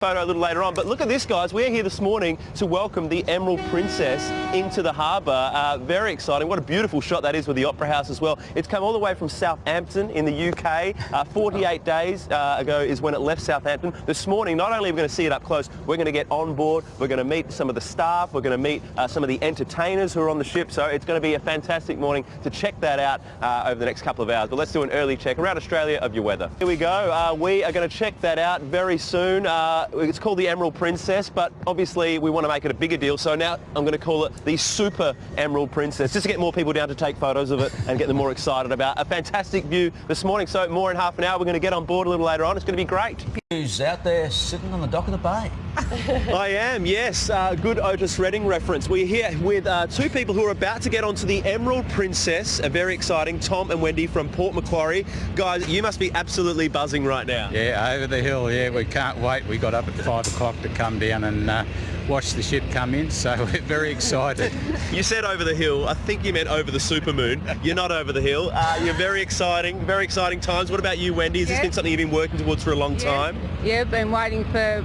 Photo a little later on, but look at this, guys. We're here this morning to welcome the Emerald Princess into the harbour. Very exciting. What a beautiful shot that is with the Opera House as well. It's come all the way from Southampton in the UK. 48 days ago is when it left Southampton. This morning, not only are we going to see it up close, we're going to get on board, we're going to meet some of the staff, we're going to meet some of the entertainers who are on the ship, so it's going to be a fantastic morning to check that out over the next couple of hours. But let's do an early check around Australia of your weather. Here we go. We are going to check that out very soon. It's called the Emerald Princess, but obviously we want to make it a bigger deal, so now I'm going to call it the Super Emerald Princess, just to get more people down to take photos of it and get them more excited about a fantastic view this morning. So more in half an hour. We're going to get on board a little later on. It's going to be great. Who's out there sitting on the dock of the bay? I am, yes. Good Otis Redding reference. We're here with two people who are about to get onto the Emerald Princess. Very exciting. Tom and Wendy from Port Macquarie. Guys, you must be absolutely buzzing right now. Yeah, over the hill. Yeah, we can't wait. We got up at 5 o'clock to come down and watch the ship come in, so we're very excited. You said over the hill. I think you meant over the supermoon. You're not over the hill. You're very exciting times. What about you, Wendy? Has this been something you've been working towards for a long time? Yeah, been waiting for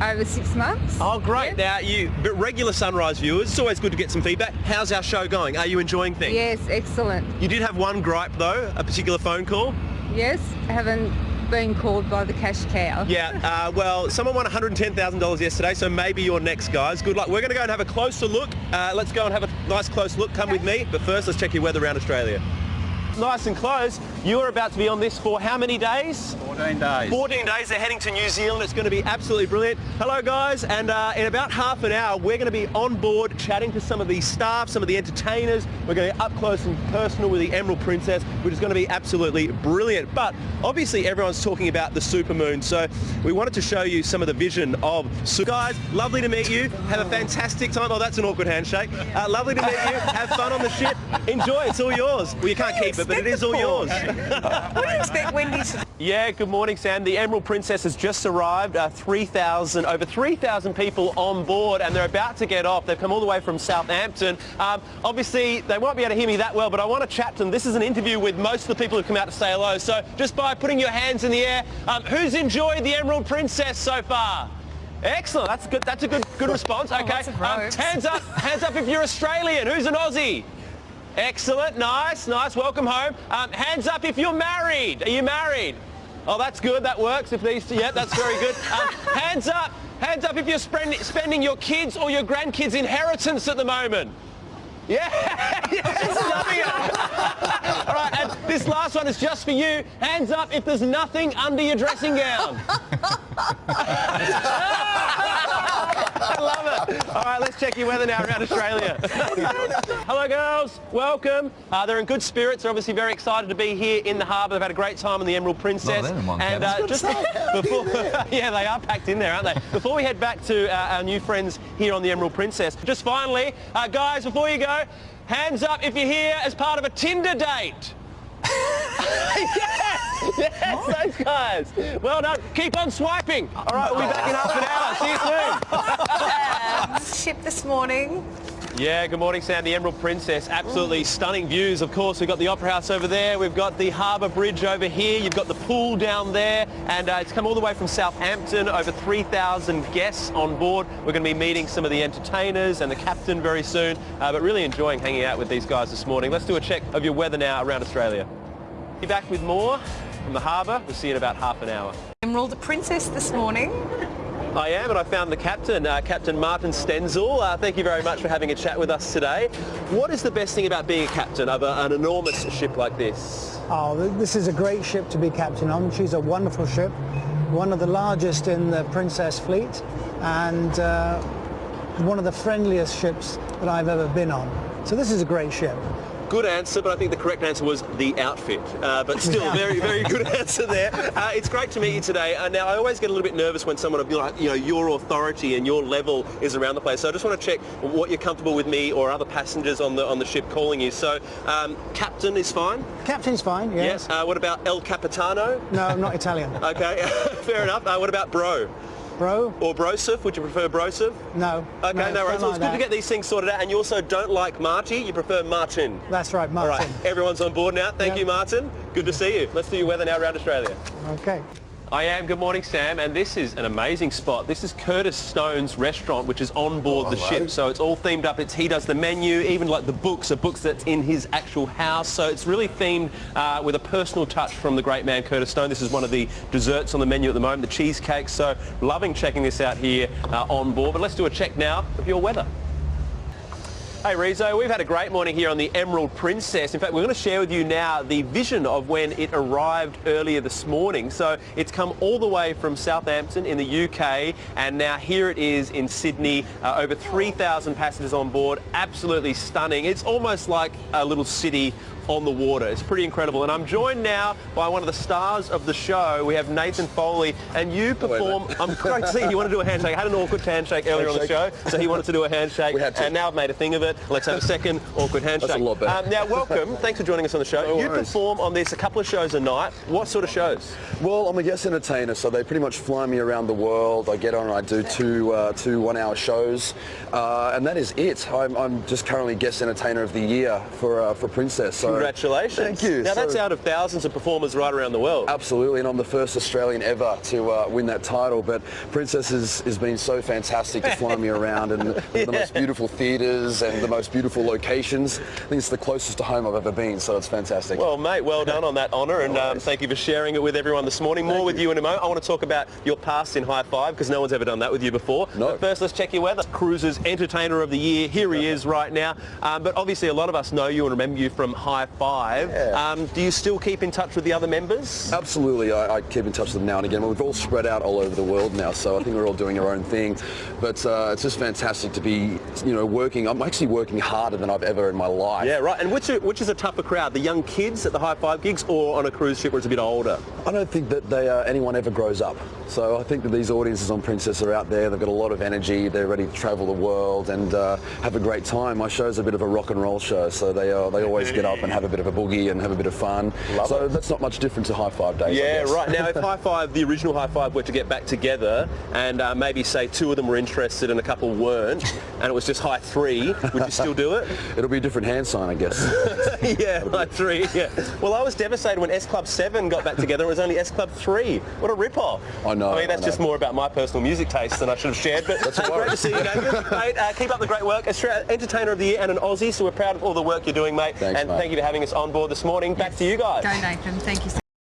over 6 months. Oh, great. Yeah. Now, regular Sunrise viewers, it's always good to get some feedback. How's our show going? Are you enjoying things? Yes, excellent. You did have one gripe, though, a particular phone call? Yes, haven't been called by the cash cow. Yeah, well, someone won $110,000 yesterday, so maybe you're next, guys. Good luck. We're going to go and have a closer look. Let's go and have a nice close look. Come with me. But first, let's check your weather around Australia. Nice and close. You're about to be on this for how many days? 14 days. 14 days. They're heading to New Zealand. It's going to be absolutely brilliant. Hello, guys. And in about half an hour, we're going to be on board chatting to some of the staff, some of the entertainers. We're going to get up close and personal with the Emerald Princess, which is going to be absolutely brilliant. But obviously, everyone's talking about the supermoon, so we wanted to show you some of the vision of guys. Lovely to meet you. Have a fantastic time. Oh, that's an awkward handshake. Lovely to meet you. Have fun on the ship. Enjoy. It's all yours. Well, you can't keep it, but it is all yours. What do you expect Wendy to... Yeah, good morning, Sam. The Emerald Princess has just arrived. Over 3,000 people on board, and they're about to get off. They've come all the way from Southampton. Obviously, they won't be able to hear me that well, but I want to chat to them. This is an interview with most of the people who've come out to say hello. So just by putting your hands in the air, who's enjoyed the Emerald Princess so far? Excellent. That's good. That's a good response. Okay. Hands up if you're Australian. Who's an Aussie? Excellent, nice. Welcome home. Hands up if you're married. Are you married? Oh, that's good. That works. If these, yeah, that's very good. Hands up if you're spending your kids' or your grandkids' inheritance at the moment. Yeah, yes, loving it. All right, and this last one is just for you. Hands up if there's nothing under your dressing gown. I love it. All right, let's check your weather now around Australia. Hello, girls. Welcome. They're in good spirits. They're obviously very excited to be here in the harbour. They've had a great time on the Emerald Princess. And just before, yeah, they are packed in there, aren't they? Before we head back to our new friends here on the Emerald Princess, just finally, guys, before you go, hands up if you're here as part of a Tinder date. Yes, those guys. Well done. Keep on swiping. All right, we'll be back in half an hour. See you soon. Ship this morning. Yeah, good morning, Sam. The Emerald Princess. Absolutely stunning views, of course. We've got the Opera House over there. We've got the Harbour Bridge over here. You've got the pool down there. And it's come all the way from Southampton. Over 3,000 guests on board. We're going to be meeting some of the entertainers and the captain very soon. But really enjoying hanging out with these guys this morning. Let's do a check of your weather now around Australia. Be back with more from the harbour. We'll see you in about half an hour. Emerald Princess this morning. I am, and I found the captain, Captain Martin Stenzel. Thank you very much for having a chat with us today. What is the best thing about being a captain of an enormous ship like this? Oh, this is a great ship to be captain on. She's a wonderful ship, one of the largest in the Princess fleet, and one of the friendliest ships that I've ever been on. So this is a great ship. Good answer, but I think the correct answer was the outfit. But still, very good answer there. It's great to meet you today. Now, I always get a little bit nervous when someone of your authority and your level is around the place. So I just want to check what you're comfortable with me or other passengers on the ship calling you. So, Captain is fine? Captain's fine, yes. What about El Capitano? No, I'm not Italian. Okay, fair enough. What about Bro? Bro? Or Broseph? Would you prefer Broseph? No. Okay, no worries. Well, it's good to get these things sorted out. And you also don't like Marty, you prefer Martin. That's right, Martin. All right, everyone's on board now. Thank you, Martin. Good to see you. Let's do your weather now around Australia. Okay. I am. Good morning, Sam. And this is an amazing spot. This is Curtis Stone's restaurant, which is on board the ship. So it's all themed up. He does the menu, even like the books that's in his actual house. So it's really themed with a personal touch from the great man Curtis Stone. This is one of the desserts on the menu at the moment, the cheesecake. So loving checking this out here on board. But let's do a check now of your weather. Hey Rezo, we've had a great morning here on the Emerald Princess. In fact, we're going to share with you now the vision of when it arrived earlier this morning. So it's come all the way from Southampton in the UK, and now here it is in Sydney. Over 3,000 passengers on board. Absolutely stunning. It's almost like a little city on the water. It's pretty incredible. And I'm joined now by one of the stars of the show. We have Nathan Foley, and you perform... I'm great to see you. You want to do a handshake. I had an awkward handshake earlier on the show, so he wanted to do a handshake. We had to. And now I've made a thing of it. Let's have a second awkward handshake. That's a lot better. Now, welcome. Thanks for joining us on the show. No You worries. perform on this a couple of shows a night. What sort of shows? Well, I'm a guest entertainer, so they pretty much fly me around the world. I get on and I do two 1-hour shows, and that is it. I'm just currently guest entertainer of the year for Princess. So Congratulations. Thank you. Now, that's out of thousands of performers right around the world. Absolutely, and I'm the first Australian ever to win that title. But Princess has been so fantastic to fly me around, and the most beautiful theatres and the most beautiful locations. I think it's the closest to home I've ever been, so it's fantastic. Well, mate, well done on that honour, and thank you for sharing it with everyone this morning. More with you in a moment. I want to talk about your past in High Five, because no one's ever done that with you before. No. But first, let's check your weather. Cruises Entertainer of the Year. Here he is right now. But obviously, a lot of us know you and remember you from High Five. Yeah. Do you still keep in touch with the other members? Absolutely, I keep in touch with them now and again. We've all spread out all over the world now, so I think we're all doing our own thing. But it's just fantastic to be, working. I'm actually working harder than I've ever in my life. Yeah, right. And which is a tougher crowd, the young kids at the High Five gigs or on a cruise ship where it's a bit older? I don't think that anyone ever grows up. So I think that these audiences on Princess are out there. They've got a lot of energy. They're ready to travel the world and have a great time. My show's a bit of a rock and roll show, so they always get up and have a bit of a boogie and have a bit of fun. So that's not much different to High Five days. Yeah, right. Now, if High Five, the original High Five, were to get back together and maybe say 2 of them were interested and a couple weren't, and it was just High 3, would you still do it? It'll be a different hand sign, I guess. Yeah, High 3, yeah. Well, I was devastated when S Club 7 got back together. It was only S Club 3. What a rip-off. I know. I mean, that's just more about my personal music taste than I should have shared, but That's great to see you, Nathan. Mate, keep up the great work. Australia Entertainer of the Year and an Aussie, so we're proud of all the work you're doing, mate. Thanks, and mate. thank you for having us on board this morning. Back to you guys. Go, Nathan. Thank you so much.